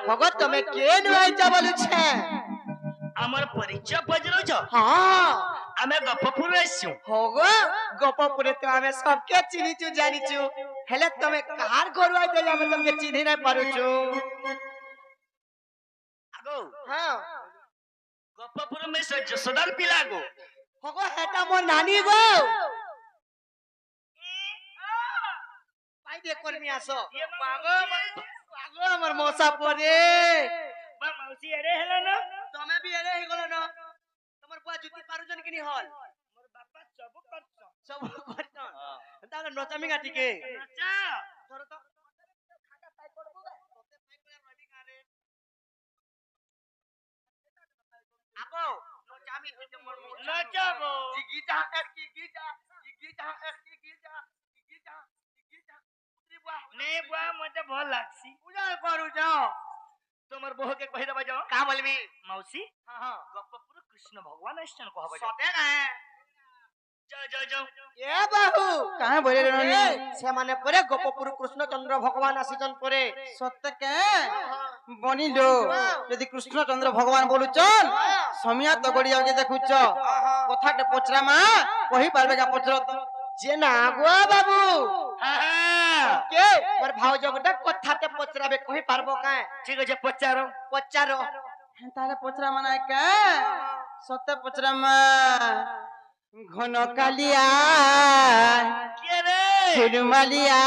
भगत तमे के नुआइचा बोलुछे আমার পরিচয় বজরছ हां আমি গপপুর আসছু होगो गोपपुरे तो हमें सबके चिनिचु जानिचु हेले तमे कार घर आइते जाबे तमके चिन्हि नै पारुचु আগো हां গপপুর মে যশোদার পিলা গো होगो हेटा मो नानी गो पाई दे करमी आसो पागो पागो हमर मौसा परे বা মাউসি এরে হেলা না तमे भी एरे ही गलो न तमर बुआ जुती पारुजन किनी हल মোর বাপা সব করছ सब करतन ताले नचामी गाटिके আচ্ছা धर तो खाटा पाई करबो गा तोते पाई कर रवि गारे आगो नचामी तुते मोर নাচাবো जिगीजा एक जिगीजा जिगीजा एक जिगीजा जिगीजा जिगीजा उतरी बुआ নে বুয়া মতে ভাল লাগছি पूजा करू जाओ তোমার বউকে কই দেবা যাও का बोलबी মাউসি हां हां গপপুর কৃষ্ণ ভগবান আসছেন কহবা যাও सते गए যাও যাও যাও ए बाबू काहे बोले रनी से माने परे गोपपुर कृष्णचंद्र भगवान आसीजन परे सत्य के बनिलो यदि कृष्णचंद्र भगवान बोलुचन समिया तो गड़ी जाउजे देखुच कथाटे पचरा मा कहि पारबे का पचर जे ना गो बाबू হ্যাঁ के मोर भाउज गोटे कथाते पचराबे कहि पारबो काहे ঠিক আছে পচারো पचारो ताले पचरा माना के सत्य पचरा मा घन कालिया কে রে फुलमालिया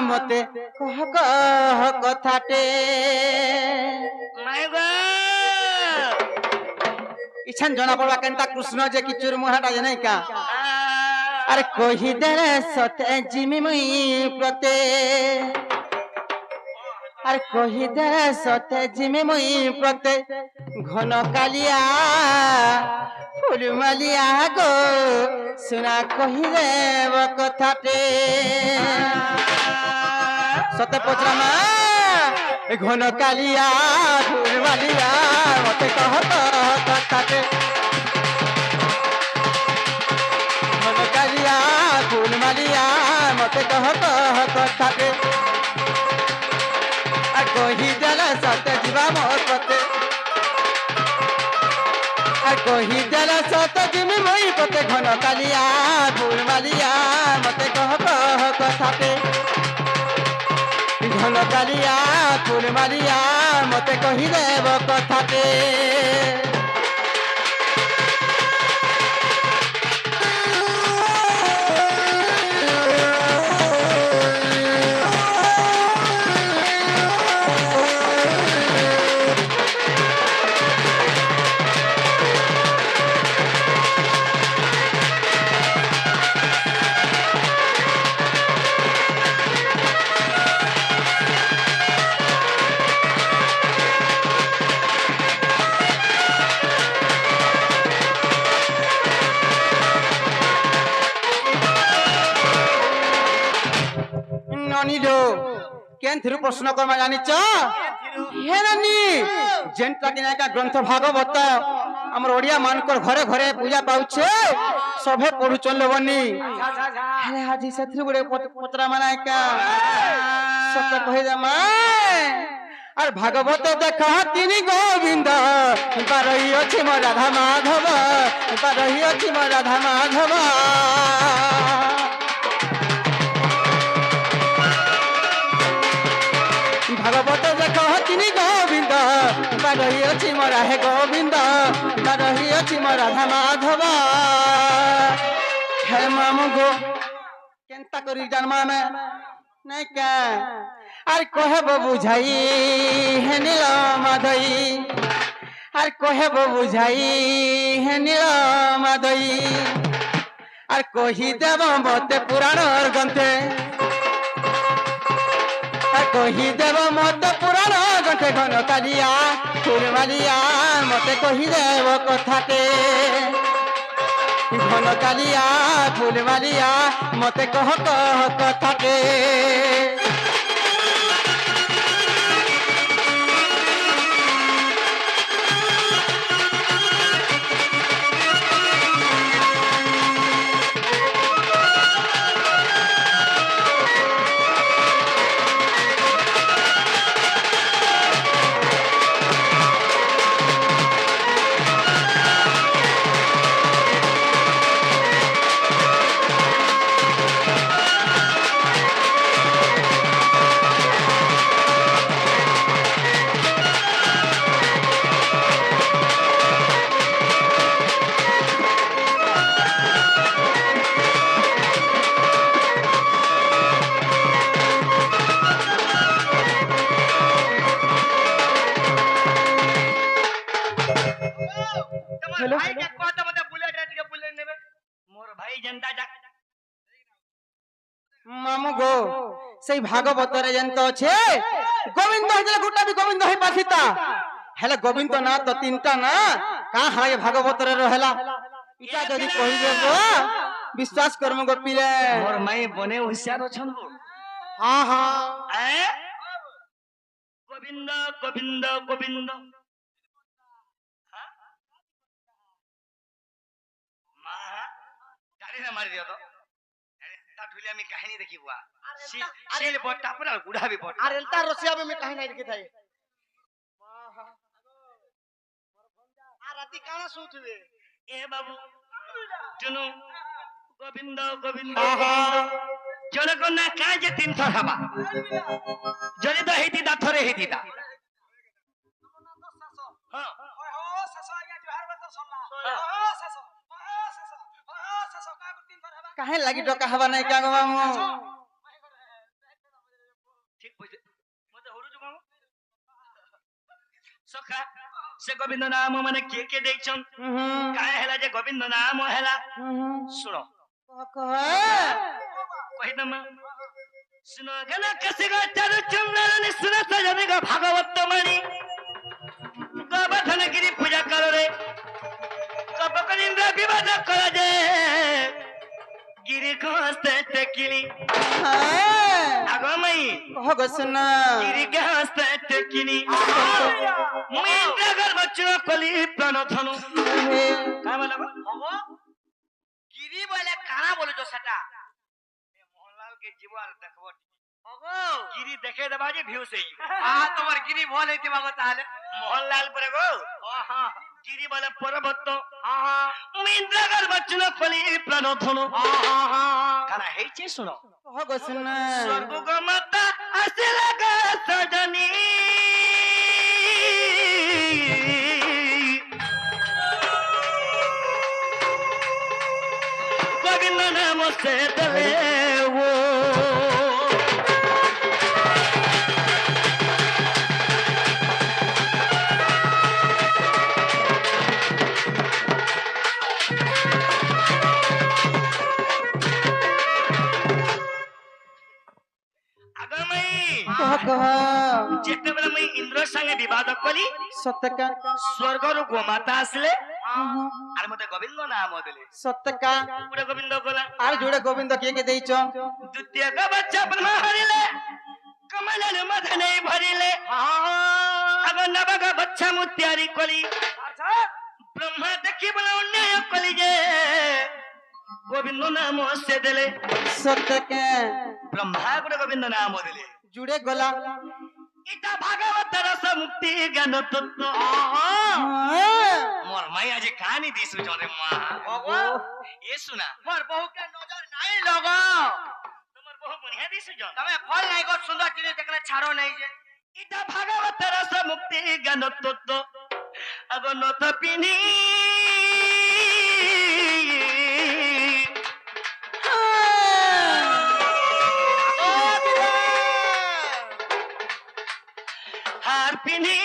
मते कह कथाटे মাই গো इछन जना पड़वा केनता कृष्ण जे किचुर मुहाटा जे नै का अरे कहि दे सते जिमि मुई प्रते अरे कहि दे सते जिमि मुई प्रते घन कालिया फुलमालिया गो सुना कहि देव कथाटे सते पचरामा घन कालिया फुलमालिया मते कह कथाटे घन कालिया फुलमालिया मते कह कथाटे आ कहि देला सते जीवा मोर पते आ कहि देला सते जिमि मोई पते घन कालिया फुलमालिया मते कह कथाटे घन कालिया फुलमालिया मते कहि देव कथाटे ननीलो केन थिरु प्रश्न करमा जानिच हे नानी जेंटा किना का ग्रंथ भागवत हमर ओडिया मानकर घरे घरे पूजा पाउछे सभे पढु चलो बनी हेले हाजी सथरु गुडे पतरा मनाय का सत्य कहि दे माय अरे भागवत देखा तिनी गोविंद पारही अछि म राधा माधव पारही अछि म राधा माधव भागवत देखो तिनी गोविंद रही अच्छी मोरा हे गोविंद रही अच्छी मोरा राधा माधव हे मामू गो केंता करी जन्मा में नहीं क्या अरे कहे बो बुझाई हे नील माधई अरे कहे बो बुझाई हे नील माधई अरे कही देव मते पुराण ग्रंथे कही देव मत पुराण गंठे घन कालिया फुलमालिया मते कही देव कथाटे घन कालिया फुलमालिया मते कह कथाटे সেই ভাগবতরে যেন তো আছে গোবিন্দ হইলে গোটা বি গোবিন্দ হই পাখিতা হেলে গোবিন্দ না তো তিনটা না কা হায় ভাগবতরে রহেলা ইটা যদি কহিবে গো বিশ্বাস করমু গো পীরে মোর মাই বনে হুঁশিয়ার অছন গো হ্যাঁ হ্যাঁ এ? গোবিন্দ গোবিন্দ গোবিন্দ হ্যাঁ? মা গাড়ি না মারি দিও তো তা ঢুলে আমি কাহিনী দেখিব সিল বটটা পুরা গুড়াবি বট আর এলতা রসিয়া में कहीं नहीं दिखे थाई আর রাতি কানা শুথবে এ বাবু চুনু গোবিন্দ গোবিন্দ আহা। জনকন্যা কাজ তিন থর হবা যদি তো হেতি দা থরে হেতি দা হ্যাঁ কাহে লাগি ডকা হবা নাই কা গো মামু ঠিক বুঝে মতে হরু জুগাম সখা সে গোবিন্দ নাম মানে কে দেইছন কাহে হেলা যে গোবিন্দ নাম হেলা শুনো কহিদমা শুনো গেল কসিগ চারু চন্দ্র শুন সজনে গো ভাগবত মণি গোবর্ধন গিরি পূজা করো রে কপকরিন্দ্র বিবাদ করা যে গিরি ঘাসতে টেকিলি আগমই কহ গো শোনা গিরি ঘাসতে টেকিলি মুই ইন্দ্রগর বচ্চু কলি প্রাণধনু কা বলা গো গিরি বলে কানা বলেছো সেটা মোহনলাল के जीवन देखबो ओगो गिरी देखे देबा जे ভিউ সেই তোমার গিরি ভল হইতে বাবা তাহলে মোহনলাল পরে গো আহা गिरी বলে পর্বত আহা ইন্দ্রগর বচ্চু কলি প্রাণধনু আহা কানা হেইছে শুনো কহ গো শোনা স্বর্গ গো মাতা আসিলা গো সজনী গোবিন্দ নাম সে তলে ও আগমই কহ কহ যেতেবেলে মুই ইন্দ্র সঙ্গে বিবাদ কলি সত্যকা স্বর্গরু গোমাতা আসলে আর মতে গোবিন্দ নাম দেলে সত্যকা পুরে গোবিন্দ গলা আর জুড়ে গোবিন্দ কে দেইছ দ্বিতীয় গ বাচ্চা ব্রহ্মা হরিলে কমলের মধনে ভরিলে আগ নবগ বাচ্চা মুত্যারি কলি ব্রহ্মা দেখি বলে অন্যায় কলি যে গোবিন্দ নাম সে দেলে সত্যকা ব্রহ্মা পুরে গোবিন্দ নাম দেলে জুড়ে গলা এটা ভাগবত রস মুক্তি জ্ঞান তত্ত্ব মোর মাই আজ কাহানি দিছু জরে মা এ শুনা মোর বহু কে নজর নাই লগো তোমার বহু বঢ়িয়া দিছু জন তুমি ফল নাই গো সুন্দর জিনিস দেখলে ছাড়ো নাই যে এটা ভাগবত রস মুক্তি জ্ঞান তত্ত্ব আগ নত পিনি হার পিনি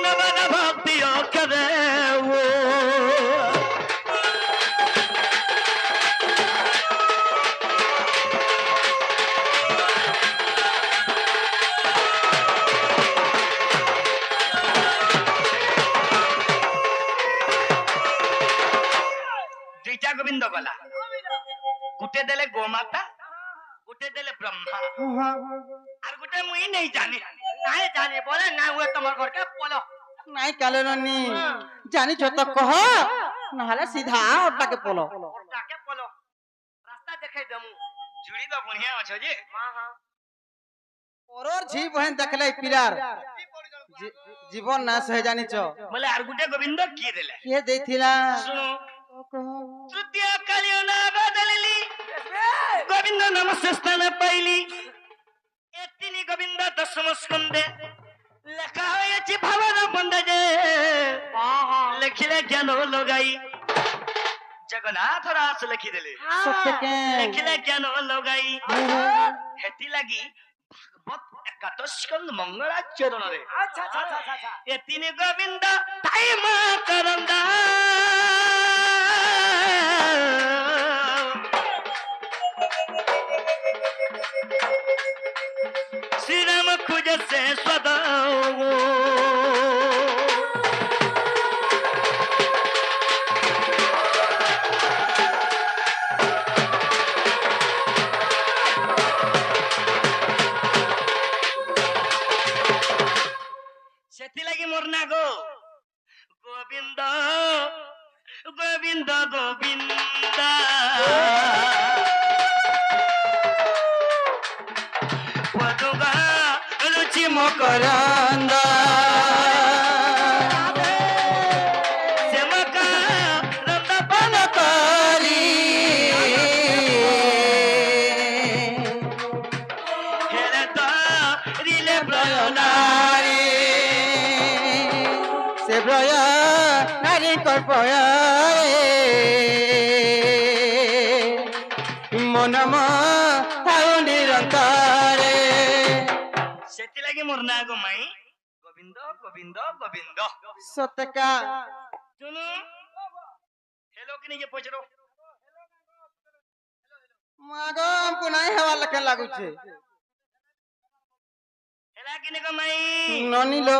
নবদ ভক্তি করে ও দুইটা গোবিন্দ গলা গুটে দেলে গোমাতা গুটে দেলে ব্রহ্মা আর গুটে মুই নেই জানি নাই জানি বলে না ও তোমার ঘর কে বলো নাই কালে ননি জানিছ তো কহ নহলে সিধা ওটাকে পলো তাকে বলো রাস্তা দেখাই দেমু জুড়ি তো বঢ়িয়া আছো যে পরর ঝি বহেন দেখলে পিলার জীবন নাশ হয়ে জানিছ বলে আর গুটে গোবিন্দ কি দেলে কে দেইছিলা শুনো তৃতীয় কালিও না বদলিলি গোবিন্দ নমস্তে স্থান পাইলি এ তিনি গোবিন্দ দশম স্কন্ধে লেখা হয়েছে ভাবর বন্ধে যে লেখিলে জ্ঞান লগাই জগন্নাথ রাস লেখি দেলে সত্যকে লেখিলে জ্ঞান লগাই হেতি লাগি ভাগবত একাদশ স্কন্ধ মঙ্গলাচরণরে আচ্ছা আচ্ছা আচ্ছা আচ্ছা এ তিনি গোবিন্দ তাই মা করন্দা শ্রীরাম খুঁজেছে সদা ସେଥିଲାଗି ମୋର ନା ଗୋ ଗୋବିନ୍ଦ ଗୋବିନ୍ଦ ଗୋବିନ୍ଦ ପଦୁଗା ଲୁଚି মকরন্দ ସେମକା পান করি ହେଲେ ତ ରିଲେ নারী সে ব্রয় নারী কল্পয় মনম থাউ নিরন্তরে ସେଥିଲାଗି ମୋର ନା ଗୋ ମାଇଁ ଗୋବିନ୍ଦ ଗୋବିନ୍ଦ ଗୋବିନ୍ଦ সত্যকা ଶୁଣୁ ହେଲୋ କି ନିଜେ ପଚାର মাগ আমকু নাই হওয়ার লেখা লাগুছে ହେଲା କି ନି ଗୋ ମାଇଁ ননিলো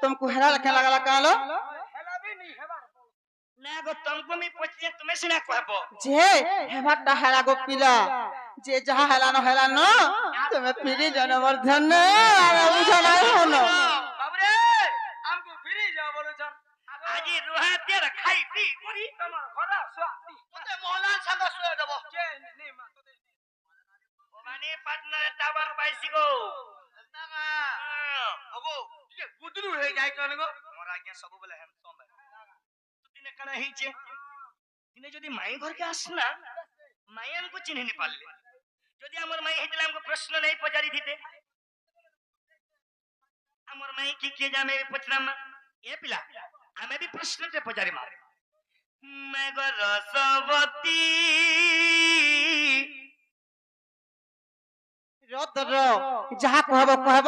তুমকু হেরা লেখা লাগালা কালো ନା ଗୋ ତମକୁ ମୁଁ ପଚାରିଲେ ତୁମେ ସିନା କହିବ যে হেবারটা হেরা গো পিলা যে যাহা হেলানো হেলানো তুমি ফিরি জনমর ধন্য আর বুঝা নাই হনো বাবরে আমকু ফিরি যাও বলছন ଆଜି ରୁହା ତିଆର ଖାଇ ପିଇ କରି তোমার ঘরে শুয়া মতে মোহলান সাঙ্গ শুয়ে দেব কে নে মা তোতে মানে পার্টনার টাবার পাইছি গো তামা ওগো টিকে গুদরু হই যাই কোন গো ମୋର ଆଜ୍ଞା ସବୁବେଳେ ହ୍ୟାଣ୍ଡସମ୍ ତୁ ଦିନେ କାଣା ହେଇଛେ ଦିନେ ଯଦି ମାଇଁ ଘରକେ ଆସନା ମାଇଁ ଆମକୁ ଚିହ୍ନି ନି ପାରିଲେ ଯଦି ଆମର ମାଇଁ ହେଇଥିଲେ ଆମକୁ ପ୍ରଶ୍ନ ନେଇ ପଚାରିଥିତେ ଆମର ମାଇଁ କିଏ ଯେ ଆମେ ପଚରାମା ଏ ପିଲା ଆମେ ବି ପ୍ରଶ୍ନଟେ ପଚାରିମା ମେଘ ରସବତୀ রতর যাহা কহব কহব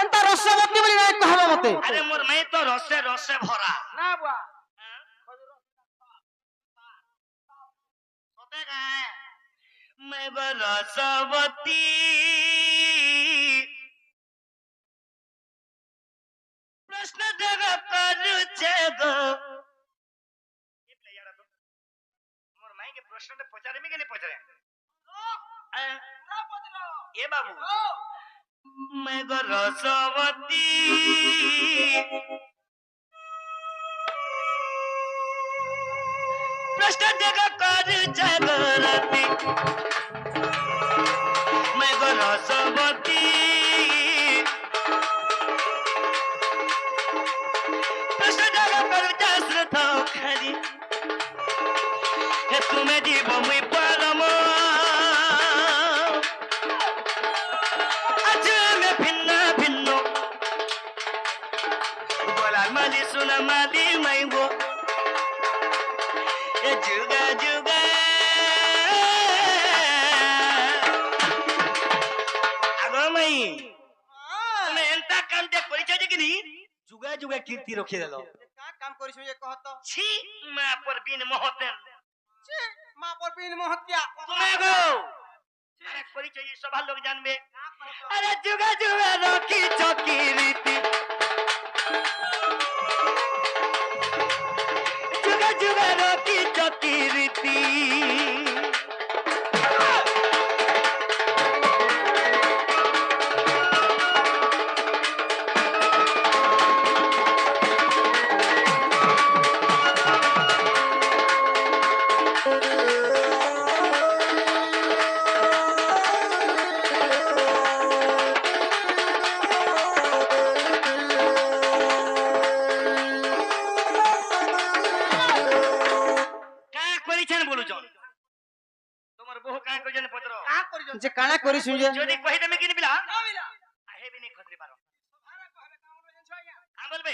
এন্তা রসবতী বলি নাই কহব মতে আরে মোর মাই তো রসে রসে ভরা না বুয়া সতে গায় মেঘ রসবতী প্রশ্ন দেব করুছে গো মোর মাইকে প্রশ্নটা পচারিমি কেন পচারে এ বাবু মেঘ রসবতী প্রশ্ন দেব করুছে গরতি মেঘ রসবতী প্রশ্ন দেব করুছে শ্রদ্ধা খালি হে তুমি দিব মুই পরম আজ আমি ভিন্ন ভিন্ন বলার মালি শোনা মালি মাইব এ যুগা যুগা আগো মাই তুমি এন্তা কামতে করিছ যে কিনি যুগা যুগা কীর্তি রখি দেল কা কাম করিছ যে কহত ছি মা পর বিন মহতেন ছি মা পর বিন মহত্যা তুমি গো আরে করিছ যে সবার লোক জানবে আরে যুগা যুগা রকি চকি রীতি যুগা যুগা রকি চকি রীতি যে কানা করিছ যে যদি কহি দেবে কিনি বিলা আহে বিনি খতরি পারো আ বলবে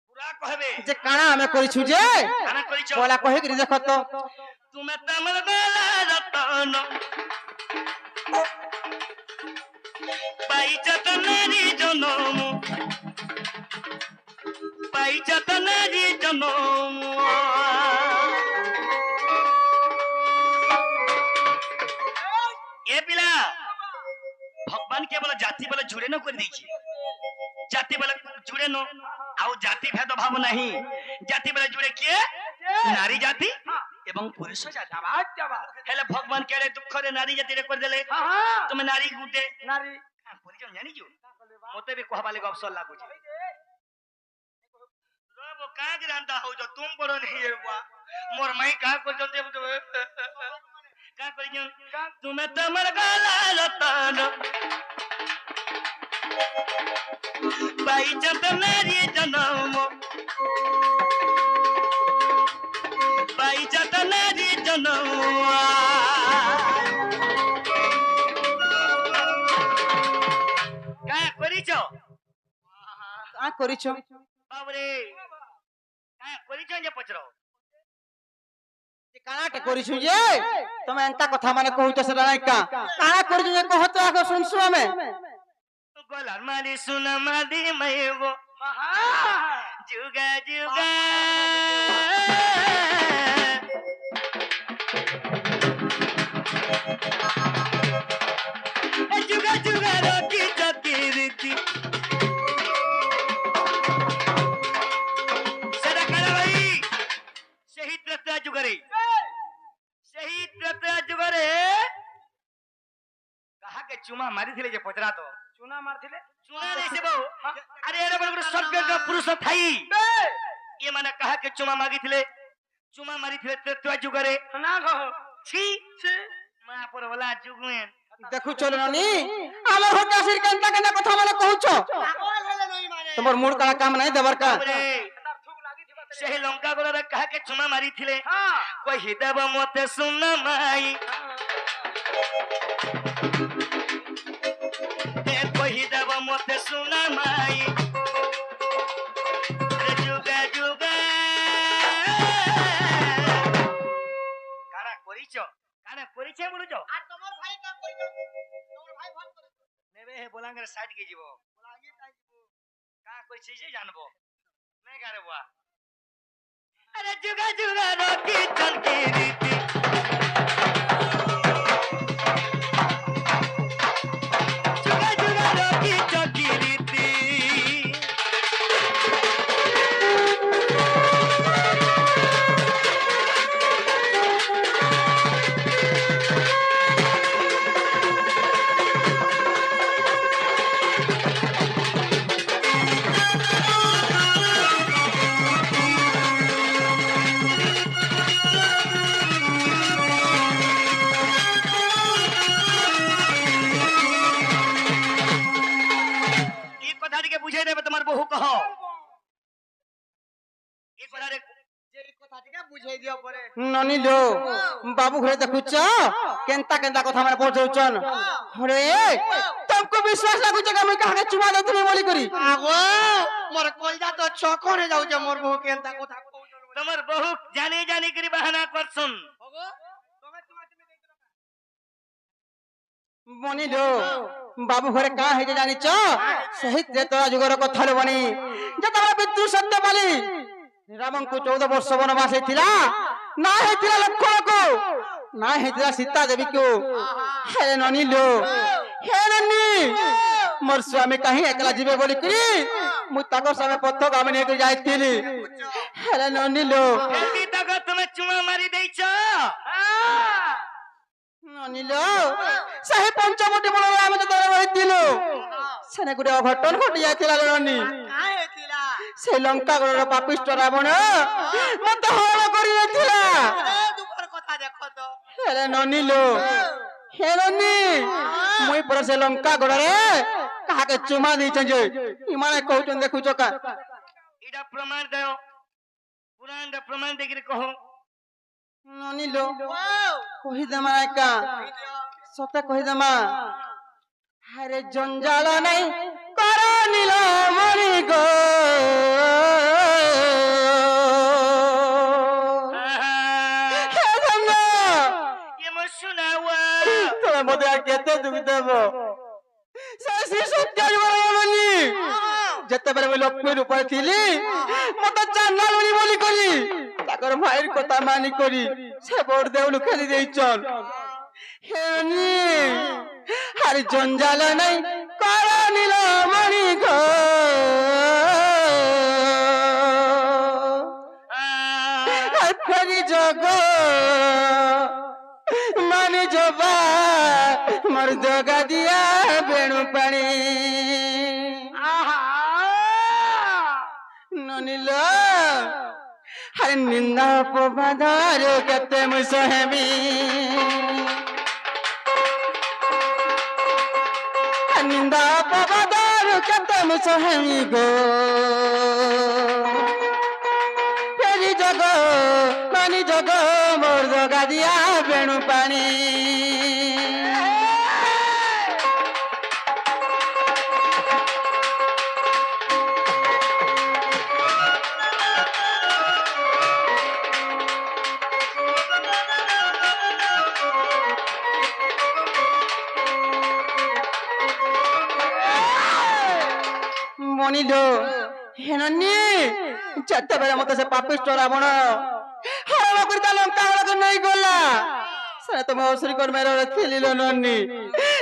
পুরা কহবে যে কানা আমি করিছ যে কানা করিছ বলা কহি করি দেখো তো তুমি তো আমার গলা রতন পাইছ তো নারী জনম পাইছ তো নারী জনম এ পিলা ভগবান কেবল জাতি বলে জুড়ে ন করে দিয়েছে জাতি বলে জুড়ে ন ଆଉ ଜାତି ଭେଦ ଭାବ ନାହିଁ ଜାତି ବলে ଜୁড়େ କିଏ ନାରୀ ଜାତି ଏବଂ ପୁରୁଷ ଜାତି ହେଲେ ଭଗବାନ କେଡେ ଦୁଃଖରେ ନାରୀ ଜାତିରେ କରିଦେଲେ ତମେ ନାରୀ ଗୁଟେ নারী ପରିଚୟ ଜାଣିଛୁ ମତେ ବି କହିବା ଲାଗି ଅବସର ଲାଗୁଛି ରବ କାହିଁକି ରାନ୍ଧା ହଉଛ ତୁମ ବଡ ନେଇ ବୁଆ ମୋର ମାଇ କାହା କରୁଛନ୍ତି କାହା କରିଛ ତୁମେ ତମର ଗଲା ରତନ ପାଇଛ ତ ନାରୀ ଜନମ ପାଇଛ ତ ନାରୀ ଜନମ କାଁ କରିଛ କା କରିଛ ବାବୁରେ କାଁ କରିଛ ଯେ ପଚର କାଣାଟେ କରିଛୁ ଯେ ତମେ ଏନ୍ତା କଥା ମାନେ କହୁଛ ସେଟା ନାଇଁ କାଣା କରିଛୁ ଯେ କହ ତ ଆଗ ଶୁଣଛୁ ଆମେ গলার মারি সুনা মাদি মাইগো যুগা যুগা যুগা যুগা রকি চকি রীতি সেটা কারা ভাই সেই ত্রেতা যুগরে কাহাকে চুমা মারিছিলে যে পচরা তো চুনা মারছিলে চুনা দেছে বউ আরে এরা বড় বড় স্বর্গজ্ঞ পুরুষ থাই এ মানে কাহাকে চুমা মাগিছিলে চুমা মারিছিলে ত্রেতা যুগরে না গো ছি মা পর ওলা যুগেন দেখুছ নানি আমার হতে আসির কেনতা কেনতা কথা মানে কହୁଛ পাগল হলে নই মানে তোমার মুড কালা কাম নাই দেবার কা বাবরে তার থুক লাগিথিবা সেই লঙ্কা গোলারে কাহাকে চুমা মারিছিলে হ্যাঁ কহি দেব মতে সুনা মাই কহি দেব মতে সুনা মাই যুগা যুগা কানা করিছ বলুছ আর তোমার ভাই কাম করিছো তোমার ভাই ফোন করে নেবে হে বলাঙ্গের সাইড কে যাব লাগি তাই কা কইছে যে জানবো নাই গারে বুয়া আরে যুগা যুগা রকি চলকি রীতি যুগা যুগা রকি চলকি রীতি এই কথাটিকে বুঝাই দেবে তোমার বহু কহ এই কথারে যে এই কথাটিকে বুঝাই দিও পরে ননি লো বাবু ঘরে দেখুছ কেনতা কেনতা কথা মানে পৌঁছাউছন হরে तुमको विश्वास लागुछ कि मैं काहे चुमा देथुनी बोली करी আগো মোর কলজা তো চকরে যাউছে মোর বহু কেনতা কথা কইছো তোমার বহু জানি জানি করে বাহানা করছন ওগো তুমি তুমি দেইছো বনি লো বাবু ঘরে কা হইছে জানিছ সেই ত্রেতা যুগর কথা লো বনি যেতবে বিদ্যুৎ সত্য বলি রামଙ୍କୁ 14 ବର୍ଷ ବନବାସ ହେଇଥିଲା ନା ହେଇଥିଲା ଲକ୍ଷ୍ମଣକୁ ନା ହେଇଥିଲା ସୀତା ଦେବୀକୁ ହେ ନନି लो ହେ ନନି मोर स्वामी कहीं एकला जीवे बोली करी मु ताको समय पत्थ गाम ने के जाइतिली हेले ननी लो এমনি তক তুমি চুমা মারি দেইছ ननी लो सही पंचवटी बोल हम तो रहितिलो सेने गुडे अघटन घटी जाइतिला ननी কাই হইতিলা से लंका गडर पापिष्ट रावण मत हरण करी दिला এ দুপুর কথা দেখো তো हेले ननी लो हे ननी मुई पर से लंका गडरे काहा के चुमा दैछन जे इमाने कहउछन देखुछ का এটা প্রমাণ দাও পুরাণ প্রমাণ দেখি কহ ननी लो ওয়াও कहि दमा का सते कहि दमा हरे जंजाल नहीं कर नील मणि गो हे गंगा ଦୁଃଖ ଦେବ ସେ ସତ୍ୟ ଜୀବନୀ ଯେତେବେଳେ ମୁଁ ଲକ୍ଷ୍ମୀ ରୂପରେ ଥିଲି ମତେ ଚାନ୍ଦାଲୁଣି ବୋଲି କରି ତାଙ୍କର ଭାଇର କଥା ମାନି କରି ସେ ବଡ ଦେଉଳୁ ଖେଳି ଦେଇଛନ୍ ହେନି ହାରି ଜଞ୍ଜାଲ ନାଇଁ କର ନୀଳ ମଣି ଘ ଫେରି ଜଗ ମାନେ ଜବା ମୋର ଜଗା ଦିଆ ବେଣୁ ପାଣି ନନିଲ ହାରି ନିନ୍ଦା ଅପବାଦରେ କେତେ ମୁଁ ସହେବି ନିନ୍ଦା ଅପବାଦରେ କେତେ ମୁଁ ସହେବି ଗୋ ଫେରି ଜଗ ମାନି ଜଗ ମୋର ଜଗା ଦିଆ ବେଣୁ ପାଣି ମଣିଲ ହେନନି ଯେତେବେଳେ ମତେ ସେ ପାପିଷ୍ଟ ରାବଣ ହରଣ କରି ତା ଲଙ୍କା ହଳକୁ ନେଇ ଗଲା ସେ ତମ ଅସୁରୀ କର୍ମରେ ଥିଲିଲ ନନି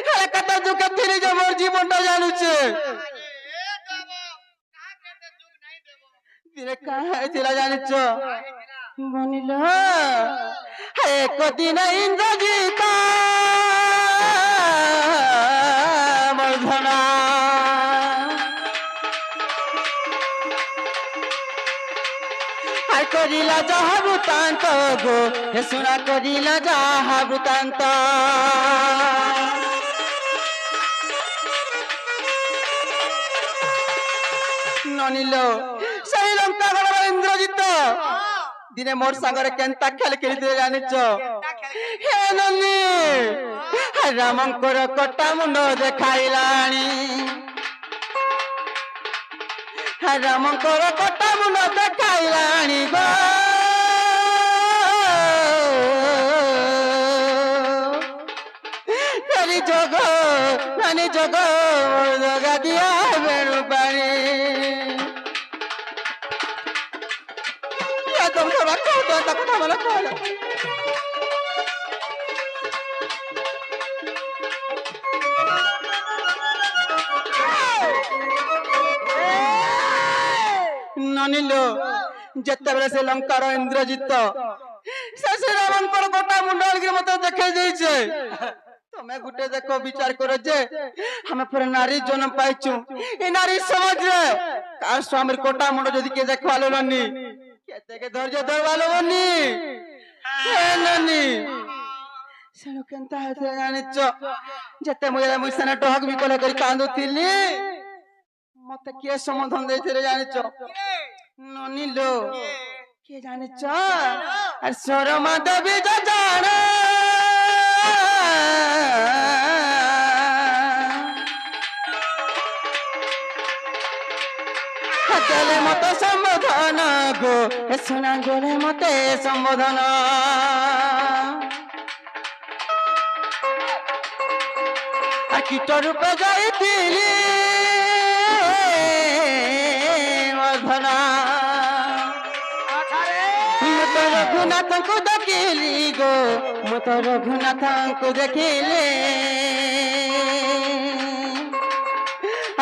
ହେଲେ କେତେ ଦୁଃଖ ଥିଲି ଯେ ମୋର ଜୀବନଟା ଜାଣୁଛେ ଦିନେ କାହା ହେଇଥିଲା ଜାଣିଛ ମଣିଲ ଏକ ଦିନ ଇନ୍ଦ୍ରଜିତ ମର୍ଦ୍ଧନା করিলা যাহা বৃত্তান্ত গো হে শোনা করিলা যাহা বৃত্তান্ত ননিল সেই লঙ্কা গড় ইন্দ্রজিত দিনে মোর সাগরে কেন্তা খেল খেলিতে জানিছ হে ননি রামঙ্কর কটা মুন্ড দেখাইলানি রামঙ্কর কটা মুন্ড দেখাইলানি গো ফেরি জগ নানি জগ জগা দিয়া বেণু পানি তোমরা কথা কথা বলা কলা ননিল যেତେବେଳେ ସେ ଲଙ୍କାର ଇନ୍ଦ୍ରଜିତ ସେ ରାମଙ୍କର ଗୋଟା ମୁଣ୍ଡ ଆଣିକି ମତେ ଦେଖେଇ ଦେଇଛେ ତମେ ଗୋଟେ ଦେଖ ବିଚାର କର ଯେ ଆମେ ପୁରା ନାରୀ ଜନ୍ମ ପାଇଛୁ ଏ ନାରୀ ସମାଜରେ କାହାର ସ୍ୱାମୀର କୋଟା ମୁଣ୍ଡ ଯଦି କିଏ ଦେଖବାଲୋ ନନି କେତେ ଧୈର୍ଯ୍ୟ ଧରବାଲୋ ନନି ନନି ସେଣୁ କେନ୍ତା ହେଇଥିଲା ଜାଣିଛ ଯେତେ ମୁଇଁ ସେନେ ଡହକ ବି କଲେ କରି କାନ୍ଦୁଥିଲି ମତେ କିଏ ସମାଧାନ ଦେଇଥିଲେ ଜାଣିଛ ନନିଲୋ କିଏ ଜାଣିଛ ସରମା ଦେବୀ ଜାଣ ଦେଲେ ମତେ ସମ୍বোଧନ ଗো ଶୁଣା ଗଲେ ମତେ ସମ୍বোଧନ কীট রূপে যাইଥିଲି মর্ধনা মতো রঘুনাথଙ୍କୁ ଦେଖିଲି গো মতো রঘুনাথଙ୍କୁ ଦେଖିଲି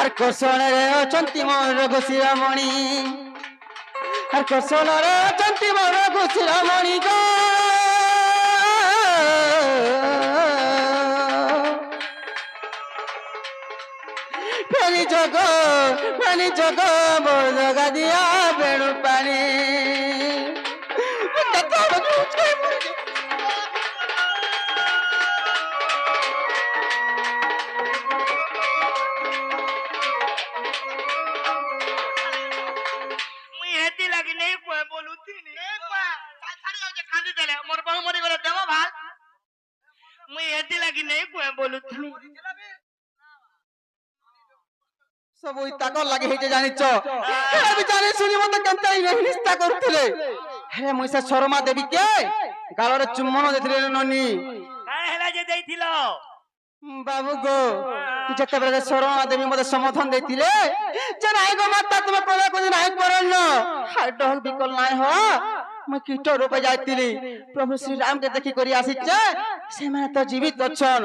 আর কোশଳରେ ଅଛନ୍ତି ମୋର ଘୋଷିରାମଣି আর কোশଳରେ ଅଛନ୍ତି ମୋର ଘୋଷିରାମଣି গো ফেরি জগ পানি জগ মোর জগা দিয়া বেণু পানি ସବୁ ତାକର ଲାଗି ହେଇଛେ ଜାଣିଛ ହେଲେ ବି ଜାଣି ଶୁଣି ମତେ କେନ୍ତା ହିଂସା କରୁଥିଲେ ହେଲେ ମୁଇଁ ସେ ଶର୍ମା ଦେବୀ କେ ଗାଳରେ ଚୁମ୍ବନ ଦେଇଥିଲେ ନନି କାଁ ହେଲା ଯେ ଦେଇଥିଲ বাবু গো যেତେବେଳେ শরণা দেবী মতে সমর্থন ଦେଇଥିଲେ যে নাই গো মাতা তুমি কবে কোদিন নাই করল হাই ডগ বিকল নাই হ মই কীট রূপে যাইতিলি প্রভু শ্রী রাম কে দেখি করি আসিছে সেমানে তো জীবিত অছন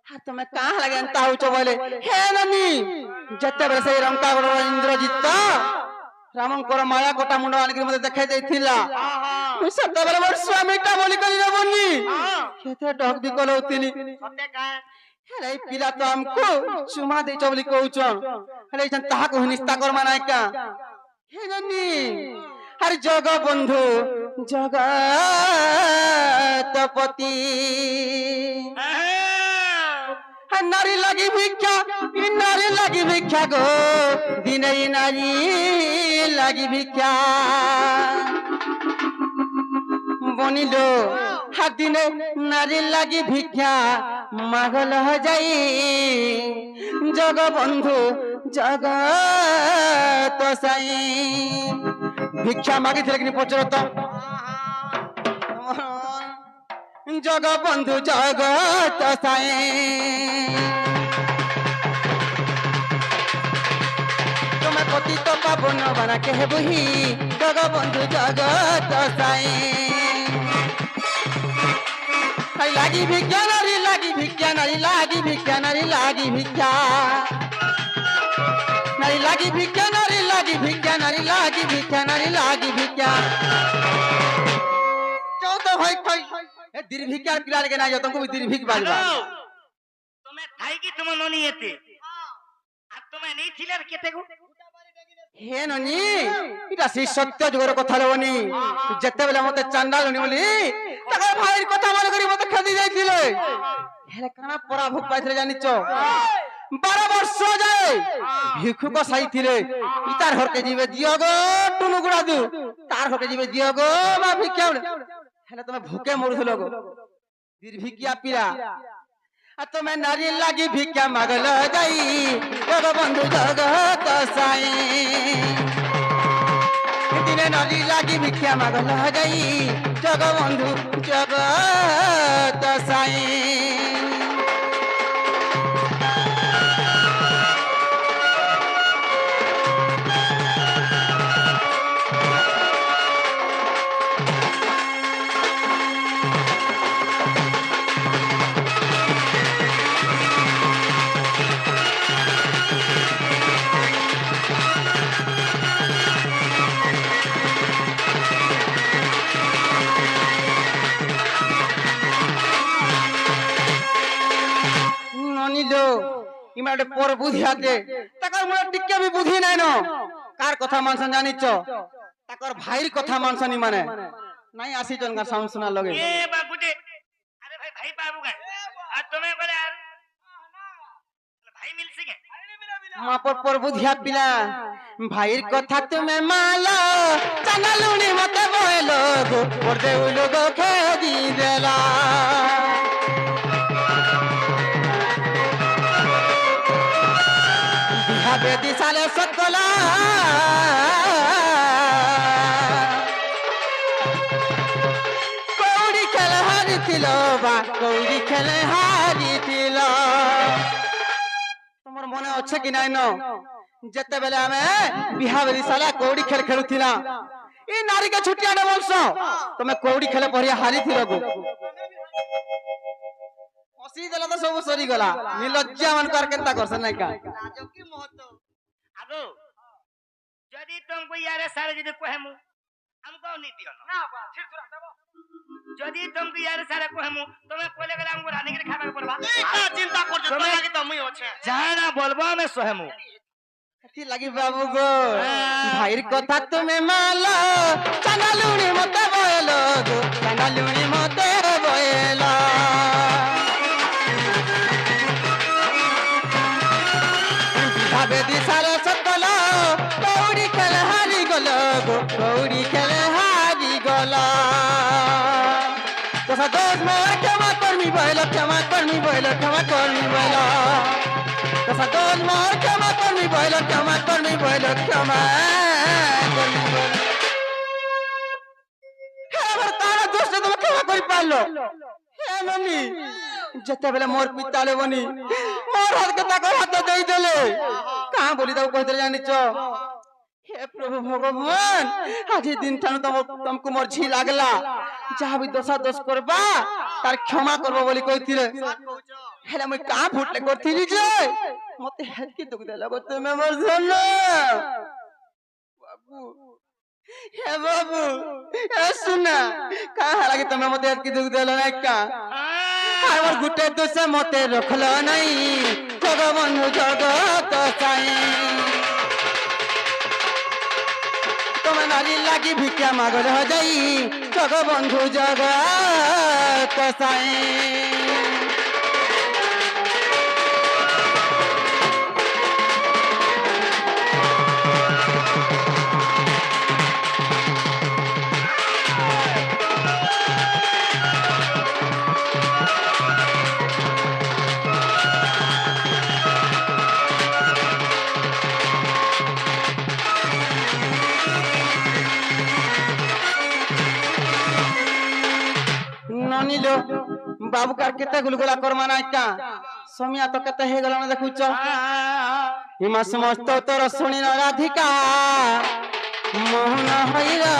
আর তুমি কাহ লাগে এন্তা হউছ বলে হে নানি যেতেବେଳେ সেই লঙ্কাগড় ইন্দ্রজিৎ রামଙ୍କର মায়া কোটা মুଣ୍ଡ আনিକି মতে দেখাই ଦେଇଥିଲା ସେତେବେଳେ ମୋର ସ୍ୱାମୀଟା ବୋଲି କରି ଦେବନି କେତେ ଡଗ ବିକଲ ହଉଥିଲି সত্যি কাঁ ହେଲେ ଏଇ ପିଲା ତ ଆମକୁ ଚୁମା ଦେଇଛ ବୋଲି କହୁଛନ୍ ହେଲେ ଏଇଛନ୍ ତାହାକୁ ନିସ୍ତା କରମା ନାଇଁ କା ହେ ନାନି ଆରେ ଜଗ ବନ୍ଧୁ ଜଗତପତି নারী লাগি ভিক্ষা নারী লাগি ভিক্ষা গো দিনে নারী লাগি ভিক্ষা বনিল হাত দিনে নারী লাগি ভিক্ষা মাগল যাই জগবন্ধু জগত সাই ভিক্ষা মাগিଥିଲେ কিনি পচরত জগবন্ধু জগত সাই তুমি পতিত পাবন বানা কে বহি জগবন্ধু জগত সাই লাগি ভিক্ষা নারী লাগি ভিক্ষা নারী লাগি ভিক্ষা নারী লাগি ভিক্ষা নারী লাগি ভিক্ষা নারী লাগি ভিক্ষা নারী লাগি ভিক্ষা নারী লাগি ভিক্ষা চৌদ ভাই কই এ দীর্ঘিকার পিলা লেগে না যতঙ্কু দীর্ঘিক বাজবা তুমি থাই কি তুমি ননি এতে আর তুমি নেই ছিলার কেতে গো হে ননি এটা সেই সত্য যুগের কথা লবনি যেতেবেলে মতে চান্ডালনি বলি তাকে ভাইয়ের কথা মনে করি মতে খেদি যাইছিলে হেলে কানা পরা ভোগ পাইছিলে জানিছ 12 বর্ষ যায় ভিক্ষুক সাইছিলে ইতার ঘরকে যাবে দিও গো টুনু গুড়া দু তার ঘরকে যাবে দিও গো মা ভিক্ষা হেলে তুমি ভুকে মরুছিল গো দীর্ঘিকিয়া পিলা আর তুমি নারী লাগি ভিক্ষা মাগল যাই জগবন্ধু জগত সাই দিনে নারী লাগি ভিক্ষা মাগল যাই জগবন্ধু জগত সাই ইমারে পর বুদ্ধি আছে তাকর মনে টিকে বি বুদ্ধি নাই ন কার কথা মানসন জানিছ তাকর ভাইর কথা মানসনি মানে নাই আসি জনকার সাউন্ড শোনা লগে এ বাবুটে আরে ভাই ভাই বাবু কা আর তুমি বলে আর ভাই মিলছে কে মা পর বুদ্ধিয়া পিলা ভাইর কথা তুমি মালা চানালুনি মতে বইলো গো পর দেউলো গো খেদি দেলা বেদি সালে সকলা কৌড়ি খেলে হারিছিল বা কৌড়ি খেলে হারিছিল তোমার মনে আছে কি নাই ন যেতেবেলে আমি বিহা বেদি সালে কৌড়ি খেল খেলুছিলা এই নারীকে ছুটি আনে বলছ তুমি কৌড়ি খেলে পড়িয়া হারিছিল গো হসি দেলা তো সব সরি গলা নিলজ্জা মানকার কেনতা করছ নাই কা রাজকী মহত্ব আগো যদি তুমি ইয়ারে সারে যদি কহেমু আমকো নি দিও না বা ঠিক তোরা দেব যদি তুমি ইয়ারে সারে কহেমু তুমি কইলে গেলে আমকো রানী করে খাবার পড়বা কা চিন্তা করছ তো লাগি তো মুই আছে যাই না বলবো আমি সহেমু কি লাগি বাবু গো ভাইর কথা তুমি মালা চানালুনি মতে বইলো গো চানালুনি মতে বইলো বেদি সারে সকল কৌড়ি খেলে হারি গল গো কৌড়ি খেলে হারি গল তোসা দোষ মোর ক্ষমা করমি বইল ক্ষমা করমি বইল ক্ষমা করমি বইল তোসা দোষ মোর ক্ষমা করমি বইল ক্ষমা করমি বইল ক্ষমা করমি বইল হে আমার তারা দোষ তুমি ক্ষমা করি পারলো হে ননি যেতে বেলে মোর পিতা লেবনি মোর হাত তাকে হাত দেই দেলে কাঁ বলি তাও কইতে জানিছ हे प्रभु भगवान आज दिन ठान तुमको मोर झी लागला जहाँ भी दोषा दोष करबा तार क्षमा करबो बोली कहिथिले हेला मैं का फुटले करथिली जे मते हेल्की दुख देला गो तुमे मोर जन बाबू हे बाबू ए सुना का हला कि तुमे मते हेल्की दुख देला ना का আমার গুটে দোষে মতে রখলো নাই জগবন্ধু জগত সাই তোমার নারী লাগি ভিক্ষা মাগর যাই জগবন্ধু জগত সাই ननिलो बाबू कार केते गुलगुला करमा ना का समिया तो केते हे गला ना देखुच हिमा समस्त तोर सुनी न राधिका मोहन होइरा